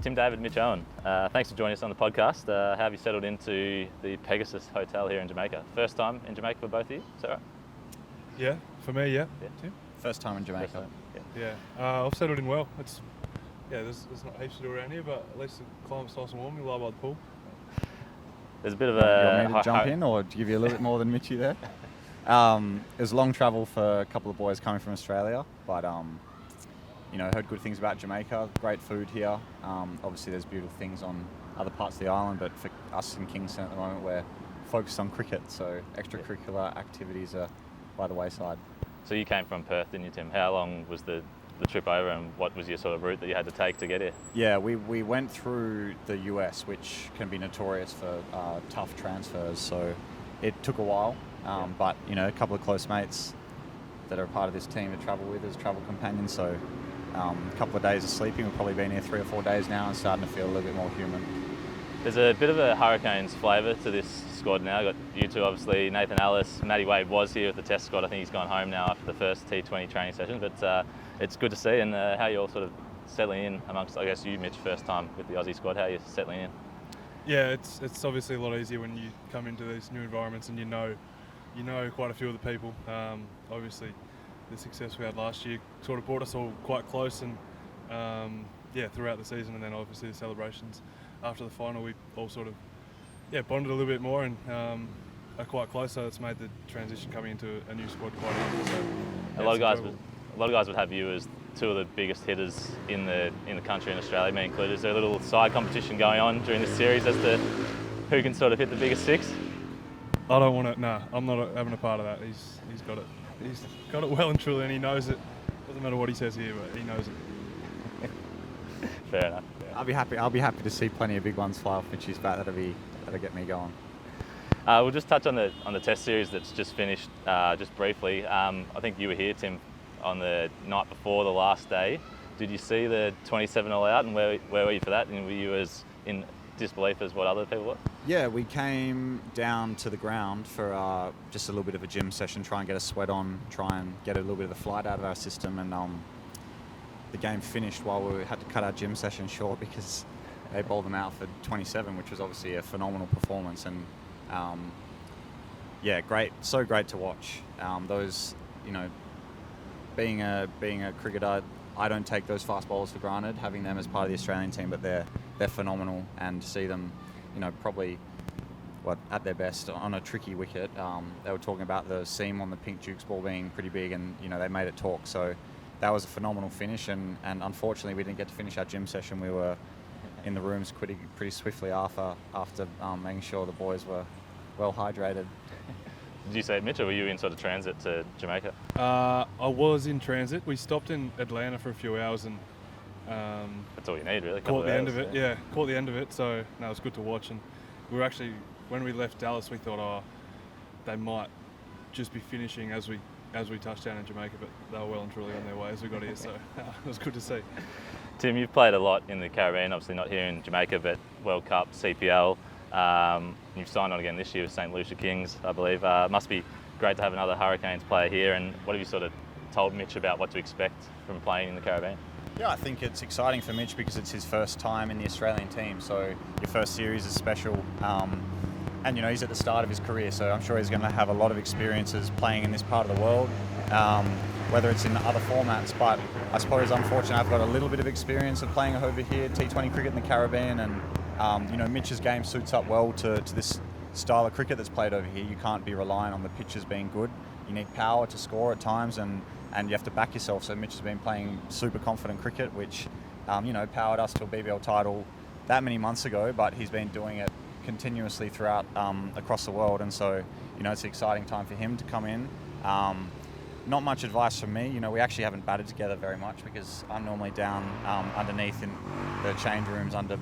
Tim David, Mitch Owen. Thanks for joining us on the podcast. How have you settled into the Pegasus Hotel here in Jamaica? First time in Jamaica for both of you, is that right? Yeah, for me, yeah. Tim? First time in Jamaica. First time, Yeah. I've settled in well. There's not heaps to do around here, but at least the climate's nice and warm. We lie by the pool. There's a bit of You want me to jump in or to give you a little bit more than Mitchy there? It was long travel for a couple of boys coming from Australia, but heard good things about Jamaica. Great food here. Obviously, there's beautiful things on other parts of the island, but for us in Kingston at the moment, we're focused on cricket, so extracurricular activities are by the wayside. So you came from Perth, didn't you, Tim? How long was the trip over, and what was your sort of route that you had to take to get here? Yeah, we went through the US, which can be notorious for tough transfers, so it took a while, but a couple of close mates that are part of this team to travel with as travel companions, so a couple of days of sleeping. We've probably been here 3 or 4 days now and starting to feel a little bit more human. There's a bit of a Hurricanes flavour to this squad now. Got you two, obviously, Nathan Ellis. Matty Wade was here with the test squad. I think he's gone home now after the first T20 training session, but it's good to see. And how you're all sort of settling in amongst, I guess, you, Mitch, first time with the Aussie squad. How are you settling in? Yeah, it's obviously a lot easier when you come into these new environments and you know quite a few of the people. Obviously, the success we had last year sort of brought us all quite close, and throughout the season, and then obviously the celebrations after the final, we all sort of bonded a little bit more and are quite close. So it's made the transition coming into a new squad quite easy. So, a lot of guys would have you as two of the biggest hitters in the country, in Australia, me included. Is there a little side competition going on during this series as to who can sort of hit the biggest six? I don't want to. Nah, I'm not having a part of that. He's got it. He's got it well and truly, and he knows it. Doesn't matter what he says here, but he knows it. Fair enough. I'll be happy to see plenty of big ones fly off Mitchy's bat. That'll get me going. We'll just touch on the test series that's just finished, just briefly. I think you were here, Tim, on the night before the last day. Did you see the 27 all out, and where were you for that? And were you as in disbelief as what other people were? Yeah, we came down to the ground for just a little bit of a gym session, try and get a sweat on, try and get a little bit of the flight out of our system, and the game finished while we had to cut our gym session short because they bowled them out for 27, which was obviously a phenomenal performance, and great to watch. Being a cricketer, I don't take those fast bowlers for granted, having them as part of the Australian team, but they're phenomenal, and to see them, probably at their best on a tricky wicket. They were talking about the seam on the pink Duke's ball being pretty big, and they made it talk. So that was a phenomenal finish, and unfortunately we didn't get to finish our gym session. We were in the rooms pretty swiftly after making sure the boys were well hydrated. Did you say it, Mitch, or were you in sort of transit to Jamaica? I was in transit. We stopped in Atlanta for a few hours, and that's all you need, really. Caught the end of it. Yeah, caught the end of it. So no, it was good to watch. And we were actually, when we left Dallas, we thought, they might just be finishing as we touched down in Jamaica, but they were well and truly on their way as we got here. So it was good to see. Tim, you've played a lot in the Caribbean, obviously not here in Jamaica, but World Cup, CPL. You've signed on again this year with St. Lucia Kings, I believe. It must be great to have another Hurricanes player here. And what have you sort of told Mitch about what to expect from playing in the Caribbean? Yeah, I think it's exciting for Mitch because it's his first time in the Australian team. So your first series is special. And he's at the start of his career, so I'm sure he's going to have a lot of experiences playing in this part of the world, whether it's in other formats. But I suppose, unfortunately, I've got a little bit of experience of playing over here, T20 cricket in the Caribbean, and Mitch's game suits up well to this style of cricket that's played over here. You can't be relying on the pitches being good. You need power to score at times, and you have to back yourself. So Mitch has been playing super confident cricket, which powered us to a BBL title that many months ago, but he's been doing it continuously throughout across the world, and so it's an exciting time for him to come in. Not much advice from me. We actually haven't batted together very much because I'm normally down underneath in the change rooms under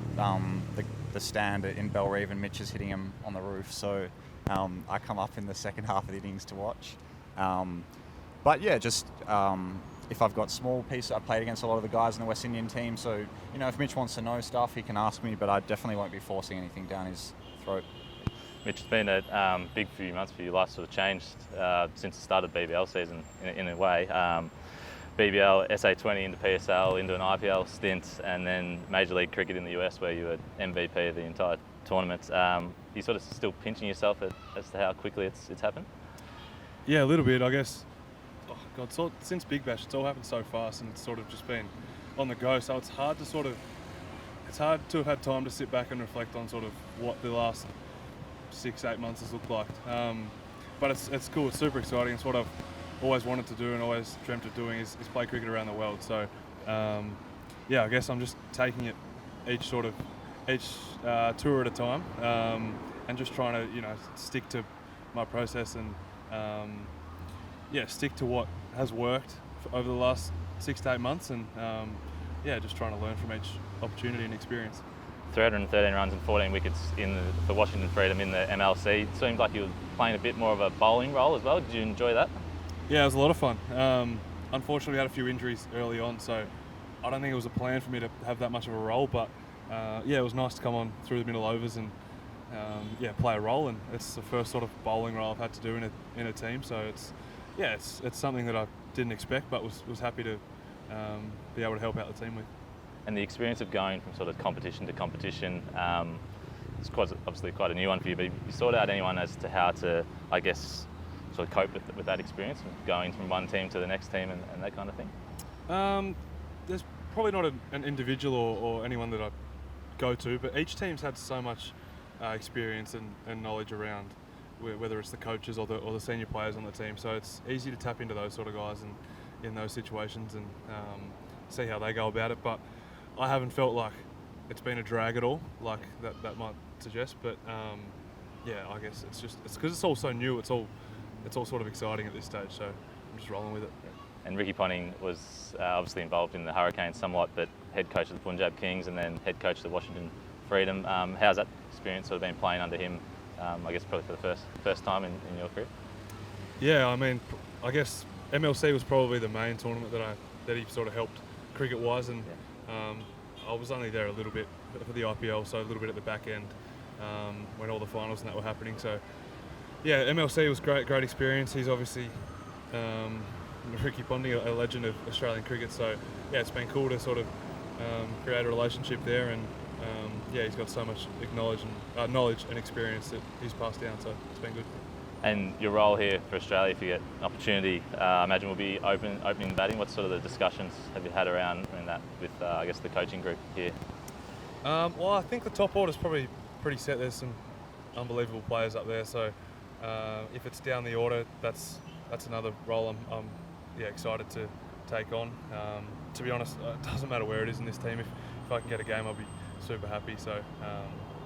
the stand in Bellerive, and Mitch is hitting him on the roof. So I come up in the second half of the innings to watch. If I've got small pieces, I played against a lot of the guys in the West Indian team, so if Mitch wants to know stuff, he can ask me, but I definitely won't be forcing anything down his throat. Mitch, it's been a big few months for you. Life sort of changed since the start of the BBL season in a way. BBL, SA20 into PSL, into an IPL stint, and then Major League Cricket in the US, where you were MVP of the entire tournament. You sort of still pinching yourself as to how quickly it's happened? Yeah, a little bit, I guess. Oh God, since Big Bash, it's all happened so fast, and it's sort of just been on the go. So it's hard to have had time to sit back and reflect on sort of what the last 6-8 months has looked like. But it's cool. It's super exciting. It's what I've always wanted to do and always dreamt of doing is play cricket around the world. So yeah, I guess I'm just taking it each tour at a time, and just trying to stick to my process and stick to what has worked over the last 6 to 8 months, and just trying to learn from each opportunity and experience. 313 runs and 14 wickets for Washington Freedom in the MLC. It seemed like you were playing a bit more of a bowling role as well. Did you enjoy that? Yeah, it was a lot of fun. Unfortunately, we had a few injuries early on, so I don't think it was a plan for me to have that much of a role. But it was nice to come on through the middle overs and play a role. And it's the first sort of bowling role I've had to do in a team. So it's something that I didn't expect, but was happy to be able to help out the team with. And the experience of going from sort of competition to competition, it's obviously quite a new one for you, but you sought out anyone as to how to, I guess, sort of cope with that experience, going from one team to the next team and that kind of thing? There's probably not an individual or anyone that I go to, but each team's had so much experience and knowledge around, whether it's the coaches or the senior players on the team. So it's easy to tap into those sort of guys and in those situations and see how they go about it. But I haven't felt like it's been a drag at all, like that might suggest. But I guess it's because it's all so new. It's all sort of exciting at this stage. So I'm just rolling with it. And Ricky Ponting was obviously involved in the Hurricanes somewhat, but head coach of the Punjab Kings and then head coach of the Washington Freedom. How's that experience sort of been playing under him? I guess probably for the first time in your career. Yeah, I mean, I guess MLC was probably the main tournament that he sort of helped cricket-wise, and I was only there a little bit for the IPL, so a little bit at the back end when all the finals and that were happening. So yeah, MLC was great experience. He's obviously Ricky Ponting, a legend of Australian cricket. So yeah, it's been cool to sort of create a relationship there, and he's got so much knowledge and experience that he's passed down. So it's been good. And your role here for Australia, if you get an opportunity, I imagine will be opening batting. What sort of the discussions have you had around that with, I guess, the coaching group here? Well, I think the top order's probably pretty set. There's some unbelievable players up there. So if it's down the order, that's another role I'm excited to take on. To be honest, it doesn't matter where it is in this team. If I can get a game, I'll be super happy. So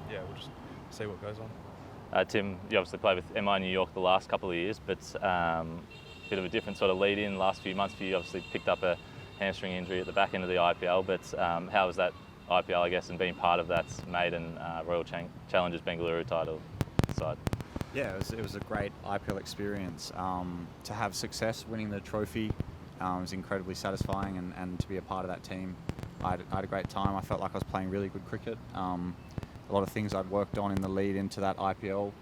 we'll just see what goes on. Tim, you obviously played with MI New York the last couple of years, but bit of a different sort of lead-in last few months for you. Obviously picked up a hamstring injury at the back end of the IPL, but how was that IPL, I guess, and being part of that maiden Royal Challengers Bengaluru title side? Yeah, it was a great IPL experience. To have success winning the trophy was incredibly satisfying, and to be a part of that team, I had a great time. I felt like I was playing really good cricket. A lot of things I'd worked on in the lead into that IPL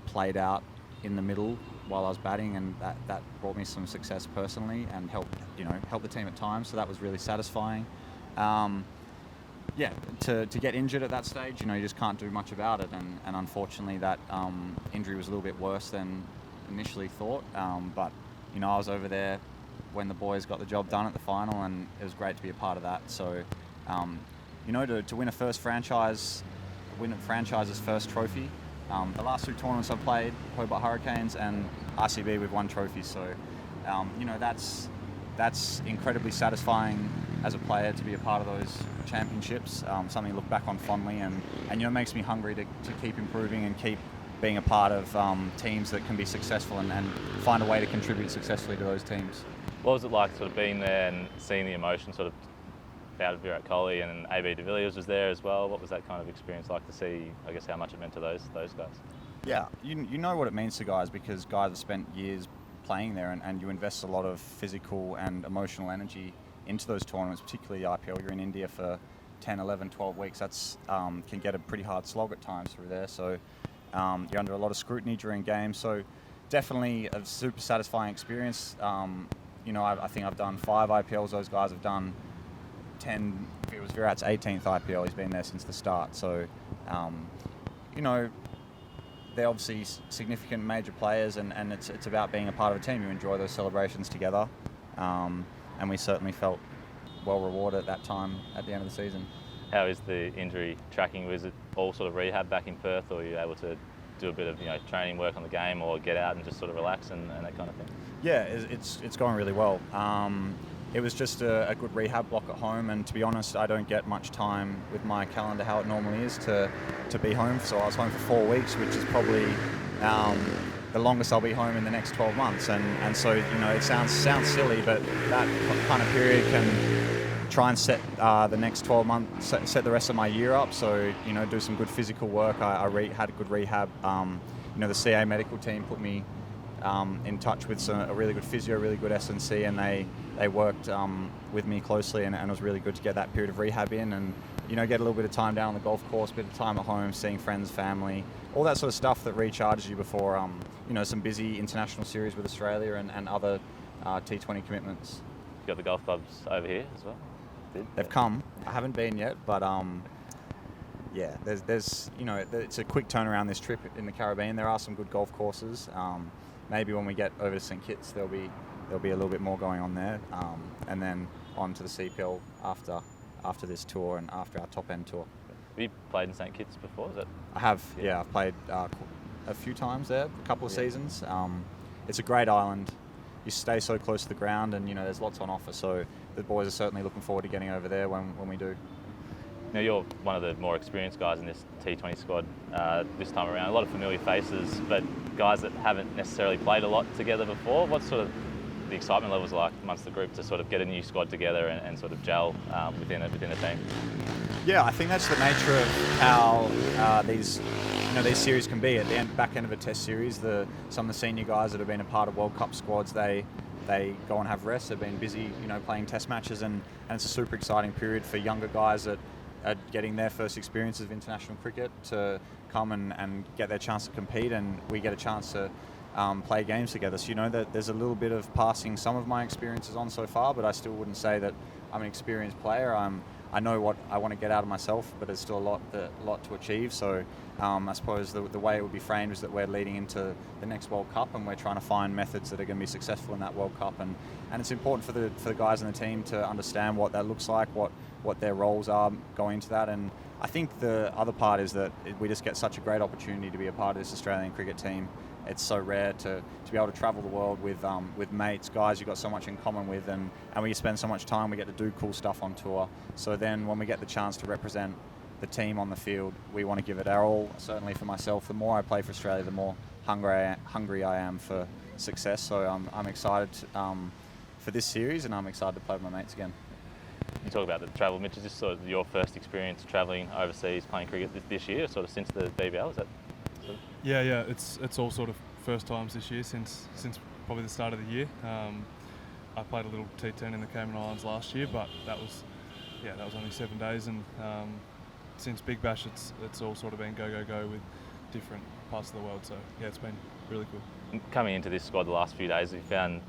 played out in the middle while I was batting, and that brought me some success personally and helped the team at times. So that was really satisfying. To get injured at that stage, you just can't do much about it, and unfortunately that injury was a little bit worse than initially thought. But I was over there when the boys got the job done at the final, and it was great to be a part of that. So. To win a franchise's first trophy. The last 2 tournaments I've played, Hobart Hurricanes and RCB, we've won trophies. So, that's incredibly satisfying as a player to be a part of those championships. Something to look back on fondly, and it makes me hungry to keep improving and keep being a part of teams that can be successful and find a way to contribute successfully to those teams. What was it like sort of being there and seeing the emotion sort of out of Virat Kohli, and AB de Villiers was there as well? What was that kind of experience like to see, I guess, how much it meant to those guys? Yeah, you know what it means to guys, because guys have spent years playing there, and you invest a lot of physical and emotional energy into those tournaments, particularly IPL. You're in India for 10, 11, 12 weeks. That's can get a pretty hard slog at times through there. So you're under a lot of scrutiny during games. So definitely a super satisfying experience. I think I've done 5 IPLs. Those guys have done 10. It was Virat's 18th IPL. He's been there since the start. So, they're obviously significant major players, and it's about being a part of a team. You enjoy those celebrations together, and we certainly felt well rewarded at that time at the end of the season. How is the injury tracking? Was it all sort of rehab back in Perth, or were you able to do a bit of training, work on the game, or get out and just sort of relax and that kind of thing? Yeah, it's going really well. It was just a good rehab block at home, and to be honest, I don't get much time with my calendar how it normally is to be home. So I was home for 4 weeks, which is probably the longest I'll be home in the next 12 months. And so it sounds silly, but that kind of period can try and set the next 12 months, set the rest of my year up. So do some good physical work. I had a good rehab. The CA medical team put me in touch with a really good physio, really good S&C, and they worked with me closely, and it was really good to get that period of rehab in, and get a little bit of time down on the golf course, a bit of time at home, seeing friends, family, all that sort of stuff that recharges you before some busy international series with Australia and other T20 commitments. You got the golf clubs over here as well? They've come. I haven't been yet, but yeah, there's it's a quick turnaround, this trip in the Caribbean. There are some good golf courses. Maybe when we get over to St Kitts, there'll be a little bit more going on there, and then on to the CPL after this tour and after our top end tour. Have you played in St Kitts before? Is that? I have. Yeah, I've played a few times there, a couple of seasons. It's a great island. You stay so close to the ground, and there's lots on offer. So the boys are certainly looking forward to getting over there when we do. Now, you're one of the more experienced guys in this T20 squad this time around. A lot of familiar faces, but guys that haven't necessarily played a lot together before. What's sort of the excitement levels like amongst the group to sort of get a new squad together and sort of gel within a team? Yeah, I think that's the nature of how these series can be. At the back end of a Test series, some of the senior guys that have been a part of World Cup squads, they go and have rest. They've been busy, playing Test matches, and it's a super exciting period for younger guys that are getting their first experiences of international cricket to come and get their chance to compete, and we get a chance to play games together. So that there's a little bit of passing some of my experiences on so far, but I still wouldn't say that I'm an experienced player. I know what I want to get out of myself, but there's still a lot to achieve. So I suppose the way it would be framed is that we're leading into the next World Cup, and we're trying to find methods that are going to be successful in that World Cup. And it's important for the guys in the team to understand what that looks like, what their roles are going into that. And I think the other part is that we just get such a great opportunity to be a part of this Australian cricket team. It's so rare to be able to travel the world with mates, guys you've got so much in common with, and we spend so much time, we get to do cool stuff on tour. So then when we get the chance to represent the team on the field, we want to give it our all. Certainly for myself, the more I play for Australia, the more hungry I am for success. So I'm excited for this series, and I'm excited to play with my mates again. You talk about the travel, Mitch. Is this sort of your first experience travelling overseas playing cricket this year, sort of since the BBL? Is that? Yeah. It's all sort of first times this year since probably the start of the year. I played a little T10 in the Cayman Islands last year, but that was only 7 days, and since Big Bash, it's all sort of been go with different parts of the world. So yeah, it's been really cool. Coming into this squad the last few days, have you found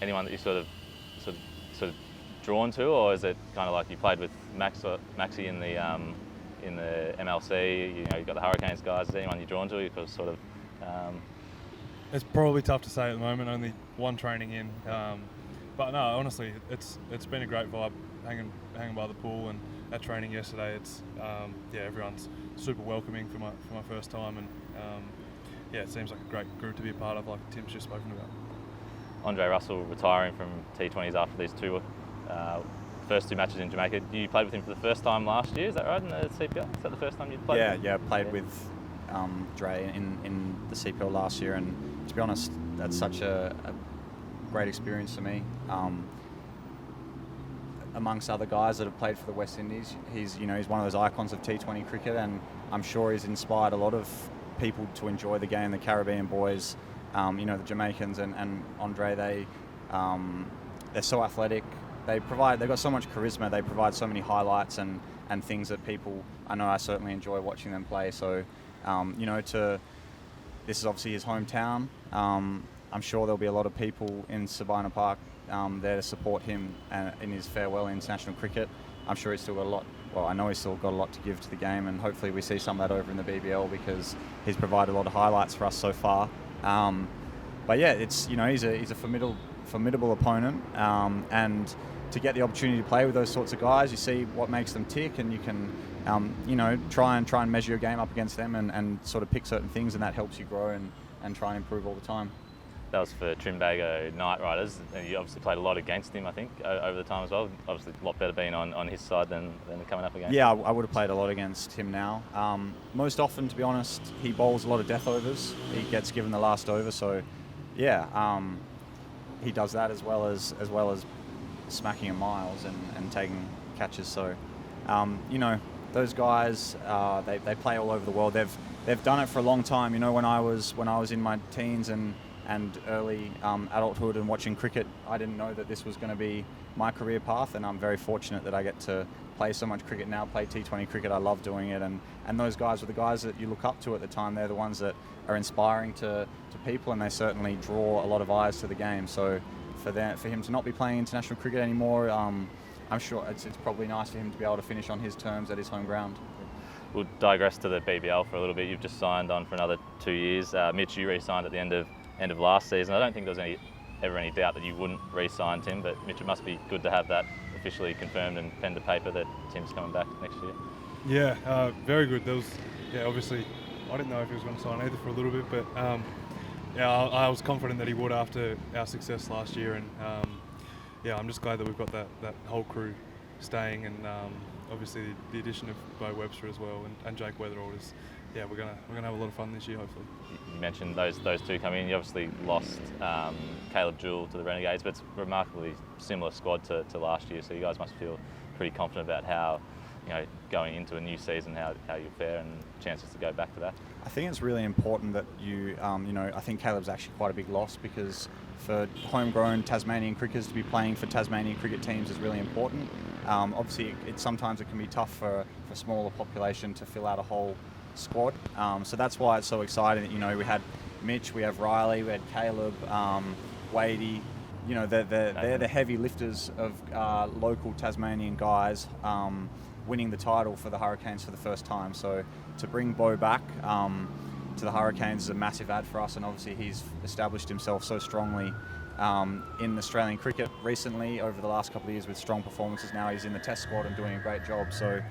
anyone that you sort of drawn to, or is it kind of like you played with Maxi in the MLC? You've got the Hurricanes guys. Is there anyone you're drawn to? You've got sort of. It's probably tough to say at the moment. Only one training in, but no, honestly, it's been a great vibe hanging by the pool, and at training yesterday, it's everyone's super welcoming for my first time, and it seems like a great group to be a part of, like Tim's just spoken about. Andre Russell retiring from T20s after these first two matches in Jamaica. You played with him for the first time last year, is that right, in the CPL? Is that the first time you played with him? Yeah, I played with Dre in the CPL last year, and to be honest, that's such a great experience for me. Amongst other guys that have played for the West Indies, he's one of those icons of T20 cricket, and I'm sure he's inspired a lot of people to enjoy the game. The Caribbean boys, the Jamaicans and Andre, they're so athletic. They've got so much charisma. They provide so many highlights and things that people, I certainly enjoy watching them play. So, this is obviously his hometown. I'm sure there'll be a lot of people in Sabina Park there to support him in his farewell in international cricket. I'm sure he's still got a lot. Well, I know he's still got a lot to give to the game, and hopefully we see some of that over in the BBL because he's provided a lot of highlights for us so far. But yeah, it's he's a formidable opponent, and to get the opportunity to play with those sorts of guys, you see what makes them tick, and you can try and measure your game up against them and sort of pick certain things, and that helps you grow and try and improve all the time. That was for Trinbago Knight Riders, and you obviously played a lot against him, I think, over the time as well. Obviously, a lot better being on his side than coming up against him. Yeah, I would have played a lot against him now. Most often, to be honest, he bowls a lot of death overs. He gets given the last over, so yeah, he does that as well as smacking him miles and taking catches. So, those guys, they play all over the world. They've done it for a long time. When I was in my teens and early adulthood and watching cricket, I didn't know that this was going to be my career path, and I'm very fortunate that I get to play so much cricket now, play T20 cricket. I love doing it, and those guys were the guys that you look up to at the time. They're the ones that are inspiring to people, and they certainly draw a lot of eyes to the game. So for him to not be playing international cricket anymore, I'm sure it's probably nice for him to be able to finish on his terms at his home ground. We'll digress to the BBL for a little bit. You've just signed on for another 2 years. Mitch, you re-signed at the end of last season. I don't think there was ever any doubt that you wouldn't re-sign Tim, but Mitch, it must be good to have that officially confirmed and pen to paper that Tim's coming back next year. Yeah, very good. Obviously, I didn't know if he was going to sign either for a little bit, but I was confident that he would after our success last year, and I'm just glad that we've got that whole crew staying, and obviously the addition of Bo Webster as well and Jake Weatherall is. Yeah, we're gonna have a lot of fun this year, hopefully. You mentioned those two coming in. You obviously lost Caleb Jewell to the Renegades, but it's a remarkably similar squad to last year. So you guys must feel pretty confident about how, going into a new season, how you'll fare and chances to go back to that. I think it's really important that you, I think Caleb's actually quite a big loss, because for homegrown Tasmanian cricketers to be playing for Tasmanian cricket teams is really important. Obviously, sometimes it can be tough for a smaller population to fill out a whole squad, so that's why it's so exciting that we had Mitch, we have Riley, we had Caleb, Wadey. They're the heavy lifters of local Tasmanian guys winning the title for the Hurricanes for the first time. So to bring Bo back to the Hurricanes is a massive add for us, and obviously he's established himself so strongly in Australian cricket recently over the last couple of years with strong performances. Now he's in the Test squad and doing a great job. So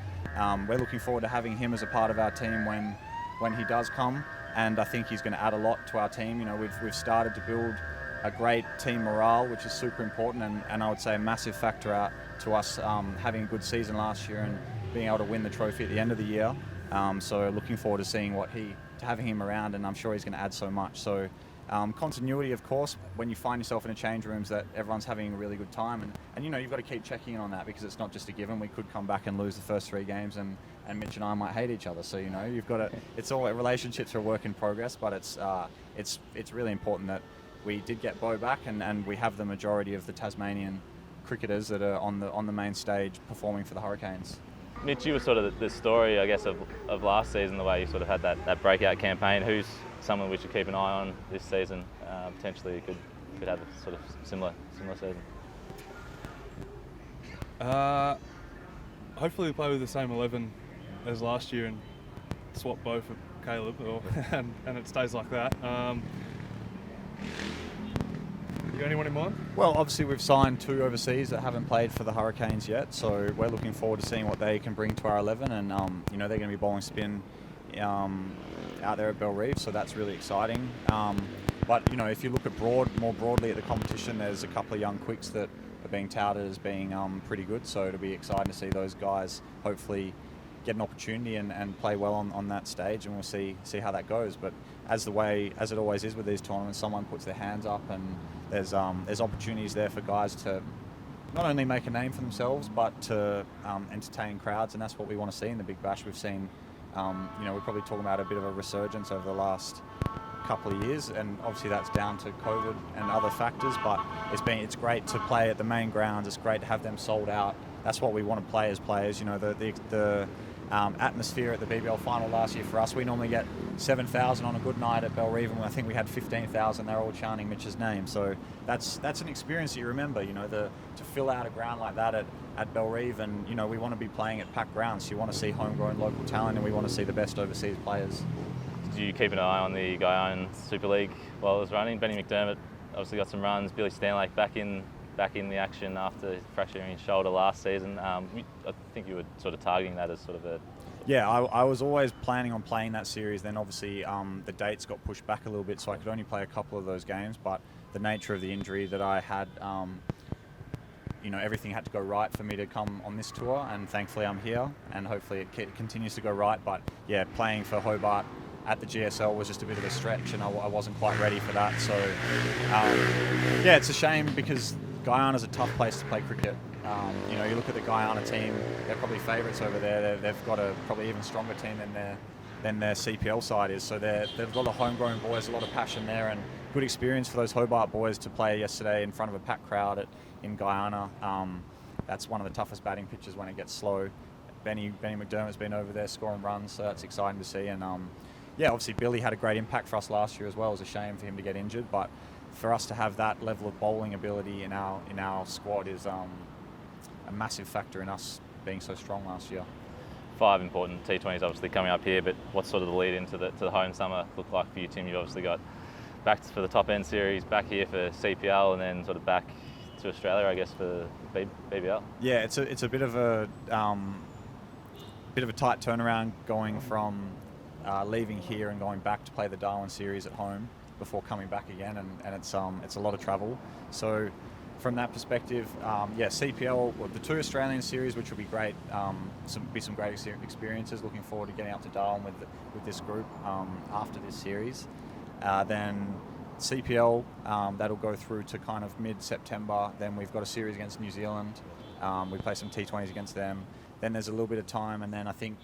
we're looking forward to having him as a part of our team when he does come, and I think he's going to add a lot to our team. We've started to build a great team morale, which is super important, and I would say a massive factor out to us having a good season last year and being able to win the trophy at the end of the year. So looking forward to seeing having him around, and I'm sure he's going to add so much. So continuity, of course, when you find yourself in a change rooms that everyone's having a really good time, and you've got to keep checking in on that, because it's not just a given. We could come back and lose the first 3 games, and Mitch and I might hate each other. So you've got to. It's all relationships are a work in progress, but it's really important that we did get Bo back, and we have the majority of the Tasmanian cricketers that are on the main stage performing for the Hurricanes. Mitch, you were sort of the story, I guess, of last season, the way you sort of had that breakout campaign. Who's someone we should keep an eye on this season? Potentially could have a sort of similar season. Hopefully we play with the same 11 as last year and swap Bo for Caleb, and it stays like that. You got anyone in mind? Well, obviously we've signed 2 overseas that haven't played for the Hurricanes yet, so we're looking forward to seeing what they can bring to our 11, and they're going to be bowling spin out there at Bell Reef, so that's really exciting. But if you look at more broadly at the competition, there's a couple of young quicks that are being touted as being pretty good, so it'll be exciting to see those guys hopefully get an opportunity and play well on that stage, and we'll see how that goes. But as it always is with these tournaments, someone puts their hands up, and there's opportunities there for guys to not only make a name for themselves, but to entertain crowds, and that's what we want to see in the Big Bash. We've seen, we're probably talking about a bit of a resurgence over the last couple of years, and obviously that's down to COVID and other factors, but it's great to play at the main grounds. It's great to have them sold out. That's what we want to play as players. The atmosphere at the BBL final last year for us. We normally get 7,000 on a good night at Bellerive, and I think we had 15,000. They're all chanting Mitch's name. So that's an experience that you remember, to fill out a ground like that at Bellerive. And, we want to be playing at packed grounds. So you want to see homegrown local talent, and we want to see the best overseas players. Did you keep an eye on the Guyana Super League while it was running? Benny McDermott obviously got some runs. Billy Stanlake back in the action after fracturing his shoulder last season. I think you were sort of targeting that as sort of a... Yeah, I was always planning on playing that series. Then obviously the dates got pushed back a little bit, so I could only play a couple of those games. But the nature of the injury that I had, everything had to go right for me to come on this tour, and thankfully I'm here, and hopefully it continues to go right. But yeah, playing for Hobart at the GSL was just a bit of a stretch, and I wasn't quite ready for that. So yeah, it's a shame because Guyana's a tough place to play cricket. You look at the Guyana team; they're probably favourites over there. They've got a probably even stronger team than their CPL side is. So they've got a lot of homegrown boys, a lot of passion there, and good experience for those Hobart boys to play yesterday in front of a packed crowd in Guyana. That's one of the toughest batting pitches when it gets slow. Benny McDermott's been over there scoring runs, so that's exciting to see. And obviously Billy had a great impact for us last year as well. It was a shame for him to get injured, but for us to have that level of bowling ability in our squad is a massive factor in us being so strong last year. 5 important T20s obviously coming up here, but what's sort of the lead into the home summer look like for you, Tim? You've obviously got back for the top end series, back here for CPL, and then sort of back to Australia, I guess, for BBL. Yeah, it's a bit of a tight turnaround going from leaving here and going back to play the Darwin series at home before coming back again, and it's a lot of travel. So from that perspective, CPL, the 2 Australian series, which will be great, some great experiences. Looking forward to getting up to Darwin with this group after this series. Then CPL, that'll go through to kind of mid-September. Then we've got a series against New Zealand. We play some T20s against them. Then there's a little bit of time, and then I think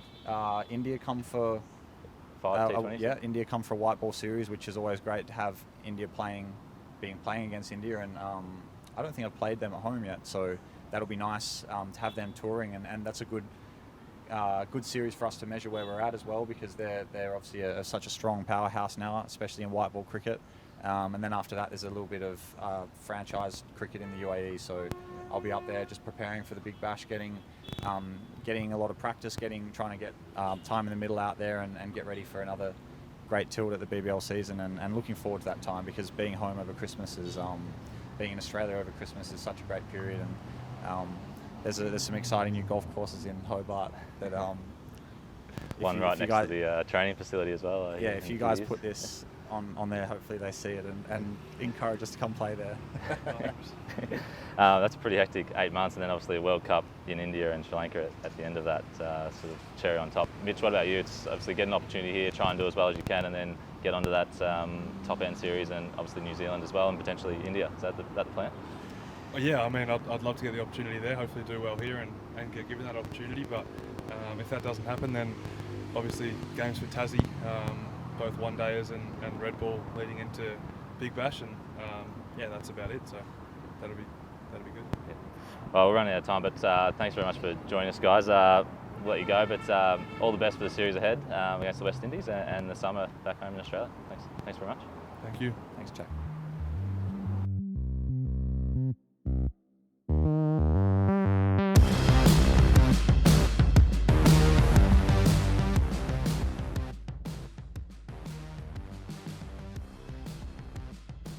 India come for 5 T20s. India come for a white ball series, which is always great to have India playing against India, and I don't think I've played them at home yet, so that'll be nice to have them touring, and that's a good series for us to measure where we're at as well, because they're obviously such a strong powerhouse now, especially in white ball cricket. And then after that, there's a little bit of franchise cricket in the UAE, so I'll be up there just preparing for the Big Bash, getting a lot of practice, trying to get time in the middle out there, and get ready for another great tilt at the BBL season, and looking forward to that time, because being home over Christmas is being in Australia over Christmas is such a great period, and there's some exciting new golf courses in Hobart that one right next to the training facility as well. If you guys put this on there, hopefully they see it and encourage us to come play there. That's a pretty hectic 8 months, and then obviously a World Cup in India and Sri Lanka at the end of that, sort of cherry on top. Mitch, what about you? It's obviously get an opportunity here, try and do as well as you can, and then get onto that top end series, and obviously New Zealand as well, and potentially India. Is that the plan? Yeah, I mean, I'd love to get the opportunity there, hopefully do well here and get given that opportunity, but if that doesn't happen, then obviously games for Tassie, both one-dayers and red ball leading into Big Bash, and that's about it, so that'll be good. Yeah. Well, we're running out of time, but thanks very much for joining us, guys. We'll let you go, but all the best for the series ahead against the West Indies and the summer back home in Australia. Thanks very much. Thank you. Thanks, Jack.